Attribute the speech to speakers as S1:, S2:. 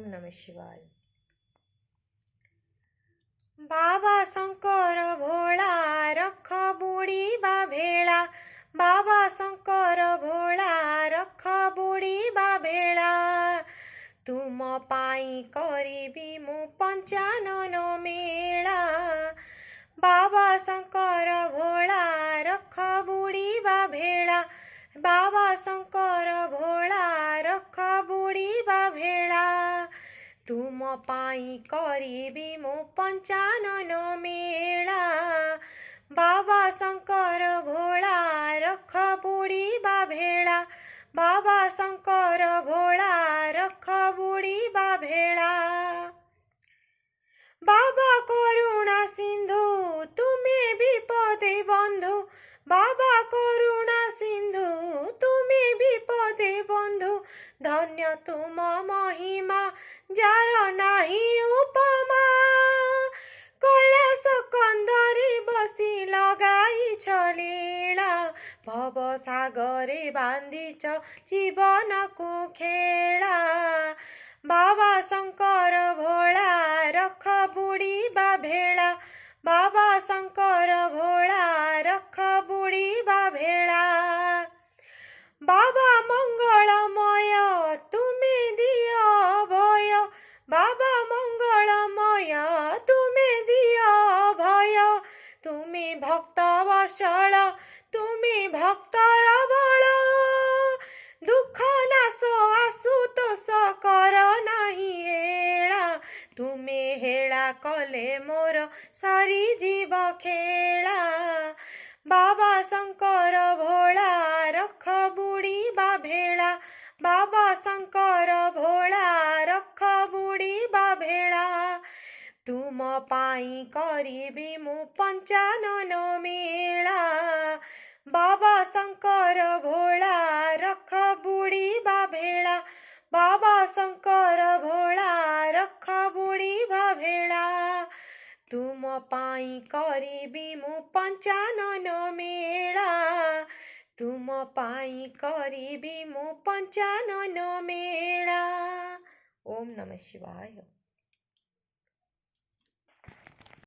S1: नमः शिवाय। बाबा शंकर भोला रख बुड़ी बा भेड़ा, बाबा शंकर भोला रख बुड़ी बा भेड़ा, तुम पाई करिबी मु पंचानन मेला। बाबा शंकर भोला रख बुड़ी बा भेड़ा, बाबा शंकर भोला रख बुड़ी बा भेड़ा, तुम पाई करिबी मु पंचानन मेला। बाबा शंकर भोला रख बुड़ी बा भेड़ा, बाबा शंकर भोला रख बुड़ी बा भेड़ा। बाबा करुणा सिंधु तुमे विपदे बंधु, बाबा करुणा सिंधु तुमे विपदे बंधु, धन्य तुम महिमा जार नाही उपमा। कैलाश कंदरे बसी लगाइछ लीला, भव सागरे बांधिछ जीवन को खेला। बाबा शंकर भोला रख बुड़ी बा भेड़ा, बाबा शंकर भोला रख बुड़ी बा भेड़ा। बाबा मंगलमय तुमे दियो भय, बाबा मंगलमय तुमे दियो भय, तुमे भक्त वत्सल तुमे भक्तर बल, दुख नाश आशुतोष कर नाही हेला, तुमे हेला कले मोर सारी जीव खेला। बाबा शंकर भोला रख बुड़ी बा भेड़ा, बाबा शंकर भोला रख बुड़ी बा भेड़ा, तुम पाई करिबी मु पंचानन मेला। बाबा शंकर भोला रख बुड़ी बा भेड़ा, बाबा शंकर भोला रख बुड़ी बा भेड़ा, तुम पाई करिबी मु पंचानन मेला, तुम पाई करिबी मु पंचानन मेला। ओम नमः शिवाय।